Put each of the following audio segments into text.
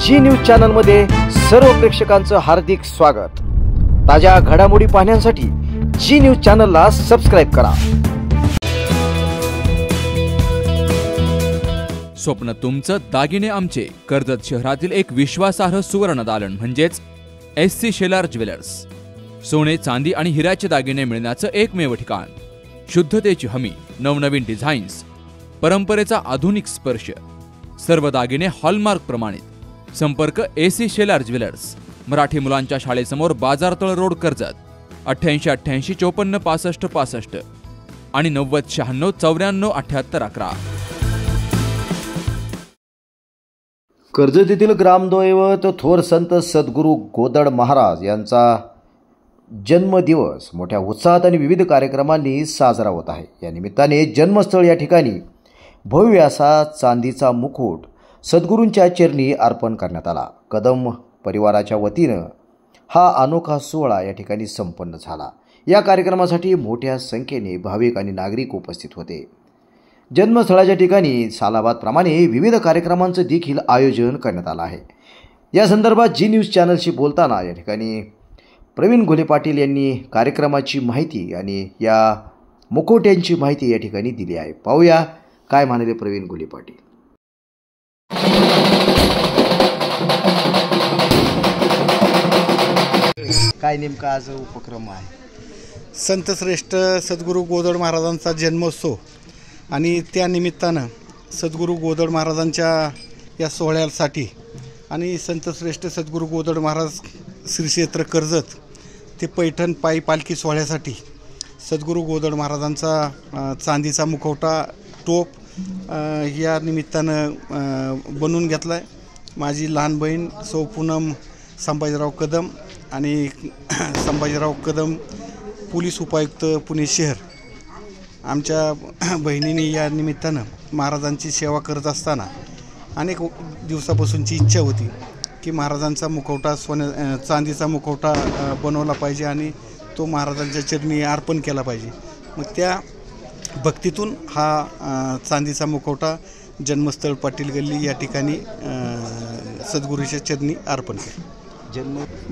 जी news channel मध्ये सर्व प्रेक्षकांचं हार्दिक स्वागत। ताज्या घडामोडी पाहण्यासाठी जी न्यूज चॅनलला सबस्क्राइब करा। स्वप्न तुमचं दागिने आमचे। कर्जत शहरातील एक विश्वासार्ह सुवर्ण दालन म्हणजेच SC शेलार ज्वेलर्स। सोने, चांदी आणि हिऱ्याचे दागिने मिळण्याचं एकमेव ठिकाण। शुद्धतेची हमी, नवनवीन डिझाईन्स, परंपरेचा आधुनिक स्पर्श, सर्व दागिने हॉलमार्क प्रमाणित। संपर्क SC शेलार ज्वेलर्स, मराठी मुलांच्या शाळेसमोर, बाजारतळ रोड, कर्जत। 88 88 54 65 65 आणि 90 96 94 78 11। कर्जत येथील ग्रामदैवत थोर संत सद्गुरू गोदड महाराज यांचा जन्मदिवस मोठ्या उत्साहात आणि विविध कार्यक्रमांनी साजरा होत आहे। या निमित्ताने जन्मस्थळ या ठिकाणी भव्य असा चांदीचा मुकुट सद्गुरूंच्या चरणी अर्पण करण्यात आला। कदम परिवाराच्या वतीनं हा अनोखा सोहळा या ठिकाणी संपन्न झाला। या कार्यक्रमासाठी मोठ्या संख्येने भाविक आणि नागरिक उपस्थित होते। जन्मस्थळाच्या ठिकाणी सालाबादप्रमाणे विविध कार्यक्रमांचं देखील आयोजन करण्यात आलं आहे। या संदर्भात जी न्यूज चॅनलशी बोलताना या ठिकाणी प्रवीण घोले पाटील यांनी कार्यक्रमाची माहिती आणि या मुखवट्यांची माहिती या ठिकाणी दिली आहे। पाहूया काय म्हणाले प्रवीण घोले पाटील। काय नेमका आज उपक्रम आहे? संतश्रेष्ठ सद्गुरू गोदड महाराजांचा जन्मोत्सव आणि त्या निमित्तानं सद्गुरू गोदड महाराजांच्या या सोहळ्यासाठी आणि संतश्रेष्ठ सद्गुरू गोदड महाराज श्री क्षेत्र कर्जत ते पैठण पायी पालखी सोहळ्यासाठी सद्गुरू गोदड महाराजांचा चांदीचा मुखवटा, टोप या निमित्तानं बनवून घेतला आहे। माझी लहान बहीण सौ पूनम संभाजीराव कदम आणि संभाजीराव कदम पोलीस उपायुक्त पुणे शहर, आमच्या बहिणीने या निमित्तानं महाराजांची सेवा करत असताना अनेक दिवसापासूनची इच्छा होती की महाराजांचा मुखवटा चांदीचा मुखवटा बनवला पाहिजे आणि तो महाराजांच्या चरणी अर्पण केला पाहिजे। मग त्या भक्तीतून हा चांदीचा मुखवटा जन्मस्थळ पाटील गल्ली या ठिकाणी सद्गुरूच्या चरणी अर्पण केलं।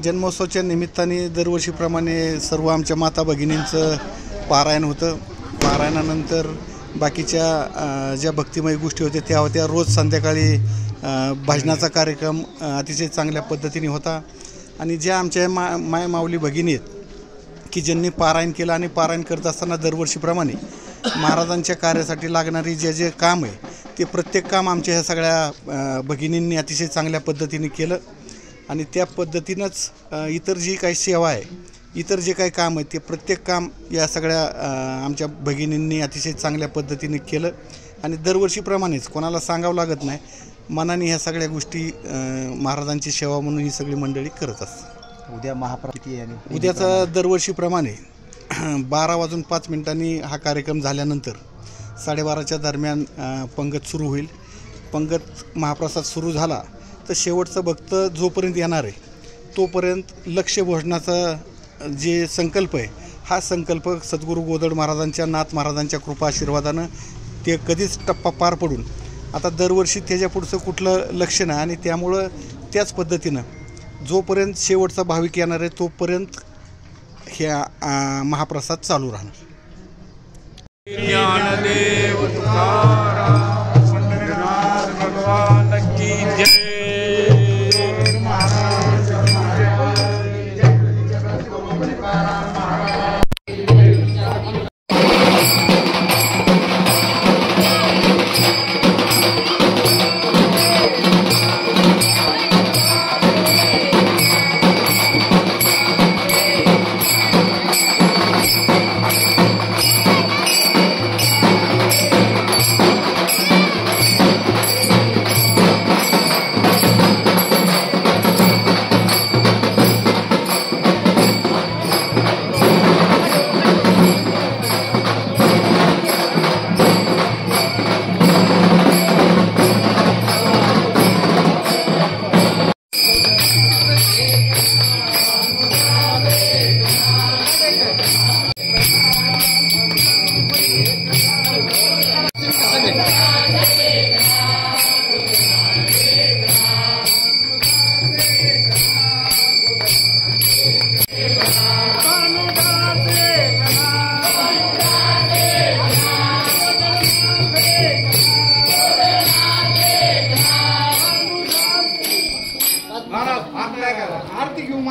जन्मोत्सवाच्या निमित्ताने दरवर्षीप्रमाणे सर्व आमच्या माता भगिनींचं पारायण होतं। पारायणानंतर बाकीच्या ज्या भक्तिमय गोष्टी होत्या त्या होत्या। रोज संध्याकाळी भजनाचा कार्यक्रम अतिशय चांगल्या पद्धतीने होता आणि ज्या आमच्या माय माऊली भगिनी आहेत की ज्यांनी पारायण केलं आणि पारायण करत असताना दरवर्षीप्रमाणे महाराजांच्या कार्यासाठी लागणारी जे काम आहे ते प्रत्येक काम आमच्या ह्या सगळ्या भगिनींनी अतिशय चांगल्या पद्धतीने केलं आणि त्या पद्धतीनंच इतर जी काही सेवा आहे, इतर जे काही काम आहे ते प्रत्येक काम या सगळ्या आमच्या भगिनींनी अतिशय चांगल्या पद्धतीने केलं आणि दरवर्षीप्रमाणेच कोणाला सांगावं लागत नाही, मनाने ह्या सगळ्या गोष्टी महाराजांची सेवा म्हणून ही सगळी मंडळी करत असतात। उद्या महाप्रतिती आहे, उद्याचा दरवर्षीप्रमाणे 12:05 हा कार्यक्रम झाल्यानंतर 12:30च्या दरम्यान पंगत सुरू होईल। पंगत महाप्रसाद सुरू झाला तर शेवटचं भक्त जोपर्यंत येणार आहे तोपर्यंत लक्ष्य भोजनाचा जे संकल्प आहे हा संकल्प सद्गुरू गोदड महाराजांच्या नाथ महाराजांच्या कृपा आशीर्वादानं ते कधीच टप्पा पार पडून आता दरवर्षी त्याच्या पुढचं कुठलं लक्ष नाही आणि त्यामुळं त्याच पद्धतीनं जोपर्यंत शेवटचा भाविक येणार आहे तोपर्यंत ह्या महाप्रसाद चालू राहणार। ज्ञानदेव तुकाराम पंढरीनाथ भगवान की जय।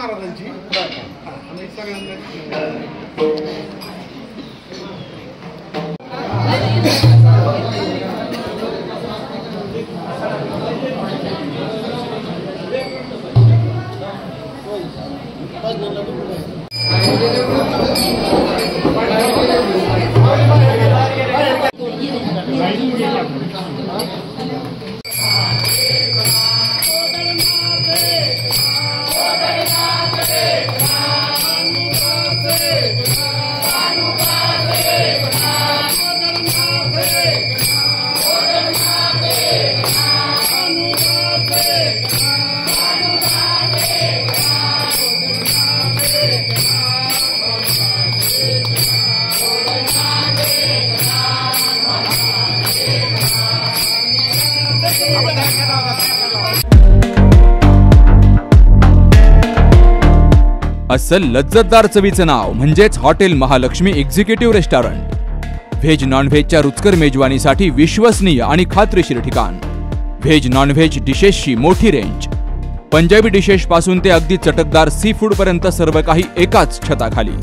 महाराजांची आम्ही सगळ्यांना अस्सल लज्जतदार चवीचं नाव म्हणजेच hotel Mahalaxmi executive restaurant. Veg non व्हेजच्या रुचकर मेजवानीसाठी विश्वसनीय आणि खात्रीशीर ठिकाण। व्हेज नॉन व्हेज डिशेसची मोठी रेंज, पंजाबी डिशेस पासून ते अगदी चटकदार सी फूड पर्यंत सर्व काही एकाच छताखाली।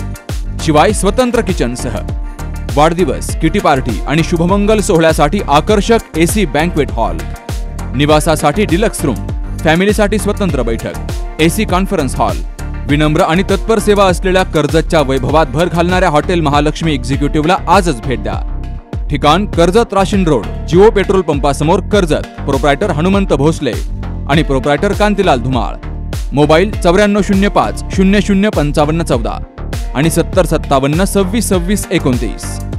शिवाय स्वतंत्र किचनसह वाढदिवस, किटी पार्टी आणि शुभमंगल सोहळ्यासाठी आकर्षक एसी बँक्वेट हॉल, निवासासाठी डिलक्स रूम, फॅमिलीसाठी स्वतंत्र बैठक, एसी कॉन्फरन्स हॉल। विनम्र आणि तत्पर सेवा असलेल्या कर्जतच्या वैभवात भर घालणाऱ्या हॉटेल महालक्ष्मी एक्झिक्युटिव्हला आजच भेट द्या। ठिकाण Karjat Rashin road, Jio petrol पंपासमोर, कर्जत। प्रोप्रायटर हनुमंत भोसले आणि प्रोप्रायटर कांतीलाल धुमाळ। मोबाईल 9405 005514 आणि 7057 26 26 29।